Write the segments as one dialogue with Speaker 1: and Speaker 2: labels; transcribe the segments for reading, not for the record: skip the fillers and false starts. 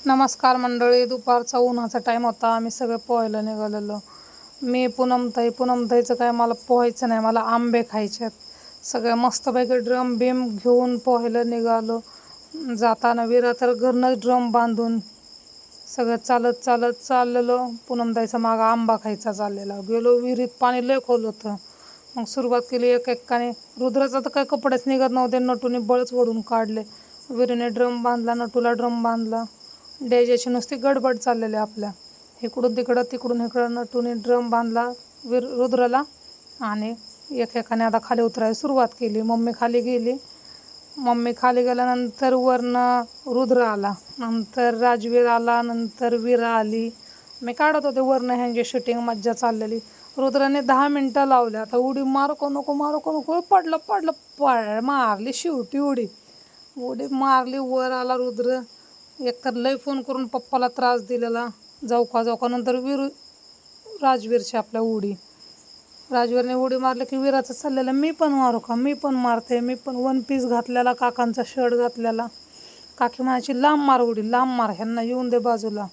Speaker 1: नमस्कार मंडळी. दुपारचा उन्हाचा टाईम होता. आम्ही सगळे पोहायला निघालेलो. मी पूनमताईचं काय मला पोहायचं नाही, मला आंबे खायचे आहेत. सगळे मस्तपैकी ड्रम बिम घेऊन पोहायला निघालो. जाताना विरा तर घरनंच ड्रम बांधून सगळं चालत चालत चाललेलो. पूनमताईचा मागा आंबा खायचा चाललेला. गेलो विहिरीत, पाणी लय खोल होतं. मग सुरुवात केली एक एकाने. रुद्राचा तर काय कपडेच निघत नव्हते, नटूने बळच ओढून काढले. विरीने ड्रम बांधला, नटूला ड्रम बांधला. डेजाची नुसती गडबड चाललेली आपल्या. इकडून तिकडं तिकडून इकडं नटूने ड्रम बांधला रुद्रला आणि एकेकाने आता खाली उतरायला सुरुवात केली. मम्मी खाली गेली. मम्मी खाली गेल्यानंतर वरनं रुद्र आला, नंतर राजवीर आला, नंतर विरा आली. मी काढत होते वरनं ह्यांची शूटिंग, मज्जा चाललेली. रुद्राने 10 मिनटं लावले. आता उडी मारू का नको, मारू का नको, पडलं मारली शेवटी उडी मारली. वर आला रुद्र. एकतर लय फोन करून पप्पाला त्रास दिलेला, जाऊ का. नंतर राजवीरची आपल्या राजवीरने उडी मारली की विराचं चाललेलं मी पण मारू का, मी पण मारते. मी पण 1 पीस घातलेला, काकांचा शर्ट घातलेला. काकी म्हणायची लांब मार उडी, लांब मार, ह्यांना येऊन दे बाजूला.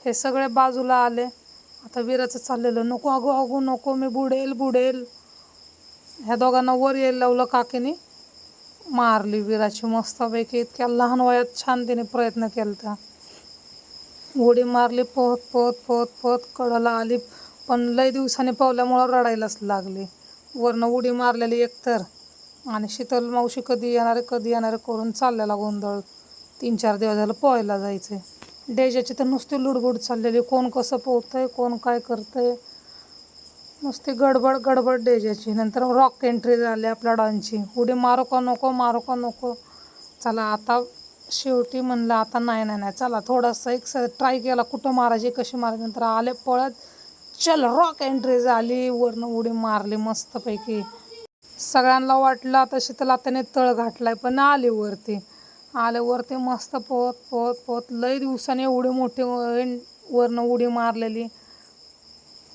Speaker 1: हे सगळे बाजूला आले. आता विराचं चाललेलं नको अगो नको, मी बुडेल. ह्या दोघांना वर यायला लावलं. काकीने मारली विराची मस्तपैकी. इतक्या लहान वयात छान तिने प्रयत्न केला. उडी मारली, पोहत कडेला आली. पण लय दिवसांनी पावल्यामुळं रडायलाच लागली. वरनं उडी मारलेली एकतर, आणि शीतल मावशी कधी येणार करून चाललेला गोंधळ. 3-4 दिवस झालं पोहायला जायचंय. डेजाची तर नुसती लुडबुड चाललेली. कोण कसं पोहतंय, कोण काय करतंय, नुसती गडबड डेजाची. नंतर रॉक एंट्री झाली आपल्या डान्सची. उडी मारू का नको. चला आता शेवटी म्हणलं आता नाही चला थोडासा एक ट्राय केला, कुठं मारायची, कशी मारायची. नंतर आले पळत, चल रॉक एंट्री झाली. वरनं उडी मारली मस्तपैकी. सगळ्यांना वाटलं आता शीतल आत्याने तळ घातलाय, पण आले वरती मस्त पोहत लय दिवसाने एवढी मोठी वरनं उडी मारलेली.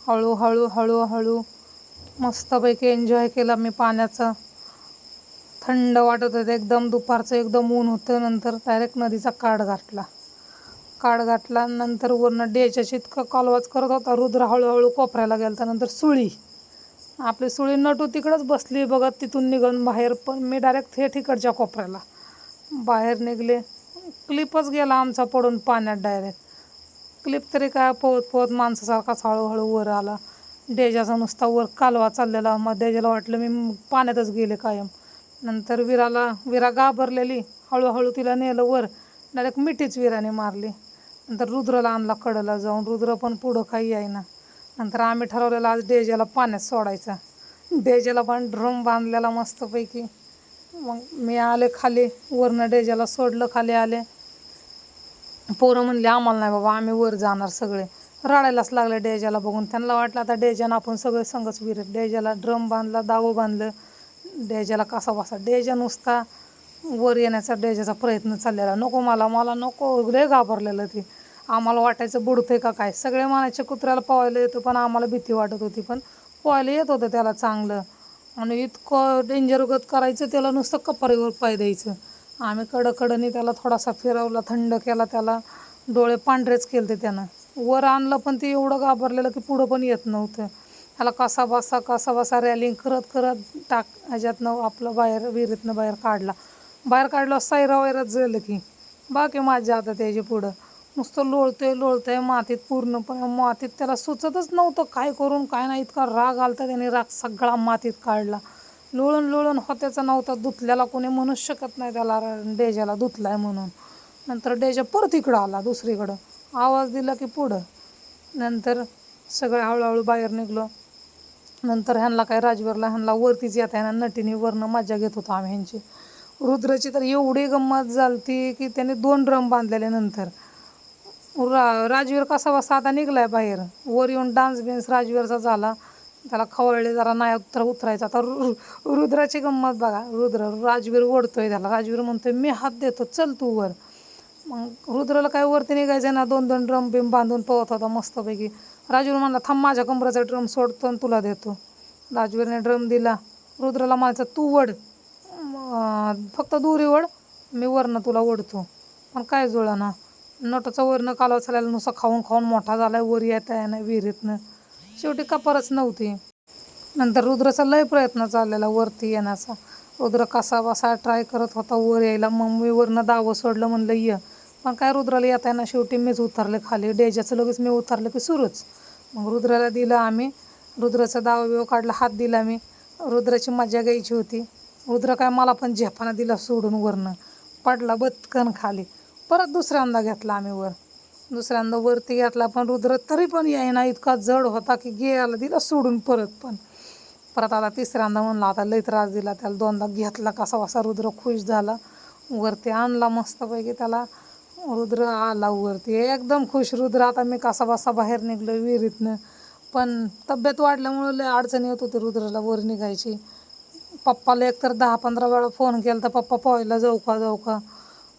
Speaker 1: हळू मस्तपैकी एन्जॉय केला मी पाण्याचं. थंड वाटत होतं एकदम. दुपारचं एकदम ऊन होतं. नंतर डायरेक्ट नदीचा काठ घातला. नंतर वरनं डेजाची इतकं कालवाच करत होता. रुद्र हळूहळू कोपऱ्याला गेला. नंतर आपली सुळी नटू तिकडंच बसली बघत तिथून निघून बाहेर. पण मी डायरेक्ट तिकडच्या कोपऱ्याला बाहेर निघले. क्लिपच गेला आमचा पडून पाण्यात डायरेक्ट. क्लिप तरी काय पोहत माणसासारखाच हळूहळू वर आला. डेजाचा नुसता वर कालवा चाललेला. मग डेजाला वाटलं मी पाण्यातच गेले कायम. नंतर विरा घाबरलेली. हळूहळू तिला नेलं वर. डायरेक्ट मिठीच विराने मारली. नंतर रुद्रला आणला कडेला जाऊन. रुद्र पण पुढं काही यायना. नंतर आम्ही ठरवलेलं आज डेजाला पाण्यात सोडायचा. डेजाला पण ड्रम बांधलेला मस्तपैकी. मग मी आले खाली. वरनं डेजाला सोडलं, खाली आले. पोरं म्हणले आम्हाला नाही बाबा, आम्ही वर जाणार सगळे. रडायलाच लागले डेजाला बघून. त्यांना वाटलं आता डेजानं आपण सगळे संगच विहिरीत. डेजाला ड्रम बांधला, दावं बांधलं. डेजाला कसा डेजा नुसता वर येण्याचा डेजाचा प्रयत्न चाललेला. नको मला नको, लय घाबरलेलं ती. आम्हाला वाटायचं बुडतंय का काय. सगळे म्हणायचे कुत्र्याला पोहायला येतं, पण आम्हाला भीती वाटत होती. पण पोहायला येत होतं त्याला चांगलं. आणि इतकं डेंजरगत करायचं त्याला, नुसतं कपारीवर पाय द्यायचं. आम्ही कडनी त्याला थोडासा फिरवला, थंड केला त्याला. डोळे पांढरेच केलते त्यानं. वर आणलं पण ते एवढं घाबरलेलं की पुढं पण येत नव्हतं. त्याला कसा बसा रॅलिंग करत ह्याच्यातनं आपलं विहिरीतनं बाहेर काढलं. सैरावैरात झालं की बाकी माझ्या आता त्याच्या पुढं नुसतं लोळतंय मातीत. पूर्णपणे मातीत त्याला सुचतच नव्हतं काय करून काय नाही. इतका राग आलता. त्याने राग सगळा मातीत काढला. लोळून होत्याचा नव्हता. धुतल्याला कोणी म्हणूच शकत नाही त्याला डेजाला धुतलाय म्हणून. नंतर डेजा परत इकडं आला दुसरीकडं. आवाज दिला की पुढं. नंतर सगळे हळूहळू बाहेर निघलो. नंतर ह्यांना वरतीच येता येणार. नटीने वरनं मजा घेत होतो आम्ही ह्यांची. रुद्राची तर एवढी गंमत झालती की त्याने 2 ड्रम बांधलेले. नंतर राजवीर कसा बसा आता निघलाय बाहेर. वर येऊन डान्स राजवीरचा झाला. त्याला खवळले जरा नाही उतरायचा. आता रुद्राची गंमत बघा. राजवीर ओढतोय त्याला. राजवीर म्हणतोय मी हात देतो, चल तू वर. मग रुद्राला काय वरती निघायचं ना. 2 ड्रम बिम बांधून पोहत होता मस्तपैकी. राजवीर म्हणला थांब, माझ्या कमरेचा ड्रम सोडतो आणि तुला देतो. राजवीरने ड्रम दिला. रुद्राला म्हणायचं तू वड, फक्त दोरी वड, मी वरनं तुला ओढतो. पण काय जुळना. नटाचा वरनं कालवा चालायला नुसतं खाऊन खाऊन मोठा झालाय, वर येता येईना विहिरीतनं. शेवटी कपारच नव्हती. नंतर रुद्राचा लय प्रयत्न चाललेला वरती येण्याचा. रुद्र कसा बसा ट्राय करत होता वर यायला. मग मी वरनं दावं सोडलं, म्हणलं ये. पण काय रुद्राला येता येईना. शेवटी मीच उतरले खाली. डेजाचं लगेच मी उतरलं की सुरूच. मग रुद्राला दिलं आम्ही. रुद्राचा दावा बिवा काढला, हात दिला मी. रुद्राची मजा घ्यायची होती. रुद्र काय मला पण झेपाना दिला सोडून वरनं. पडला बत्कन खाली. परत दुसऱ्यांदा घेतला आम्ही वर. दुसऱ्यांदा वरती घेतला, पण रुद्र तरी पण येईना. इतका जड होता की गेला दिला सोडून परत आता तिसऱ्यांदा म्हणला आता लई त्रास दिला त्याला. दोनदा घेतला कसा बसा. रुद्र खुश झाला. वरती आणला मस्तपैकी त्याला. रुद्र आला वरती एकदम खुश. रुद्र आता मी कसा बसा बाहेर निघलो विहिरीतनं. पण तब्येत वाढल्यामुळे लय अडचण येत होती रुद्राला वर निघायची. पप्पाला एकतर 10-15 वेळा फोन केला तर पप्पा पोहायला जाऊ का.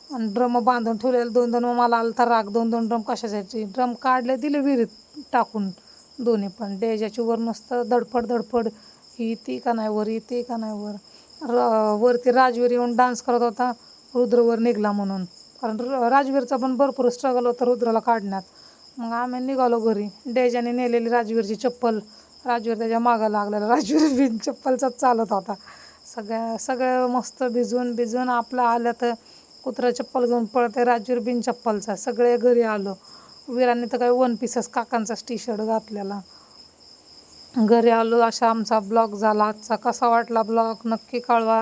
Speaker 1: आणि ड्रम बांधून ठेवलेले 2-2. मग मला आला तर राग, 2-2 ड्रम कशासाठी. ड्रम काढले दिले विहिरीत टाकून दोन्ही पण. डेजाची वर नुसतं धडपड ही येते का नाही वर, येते का नाही वर. वरती राजवीर येऊन डान्स करत होता रुद्र वर निघला म्हणून. कारण राजवीरचा पण भरपूर स्ट्रगल होता रुद्राला काढण्यात. मग आम्ही निघालो घरी. डेजाने नेलेली राजवीरची चप्पल. राजवीर त्याच्या मागं लागलेला. राजवीर बिन चप्पलचाच चालत होता. सगळं मस्त भिजून आपलं आलं तर कुत्रा चप्पल घेऊन पळते. राजवीर बिन चप्पलचा. सगळे घरी आलो. वीरांनी तर काही 1 पीसच काकांचाच टी-शर्ट घातलेला. घरी आलो. असा आमचा ब्लॉग झाला आजचा. कसा वाटला ब्लॉग नक्की कळवा.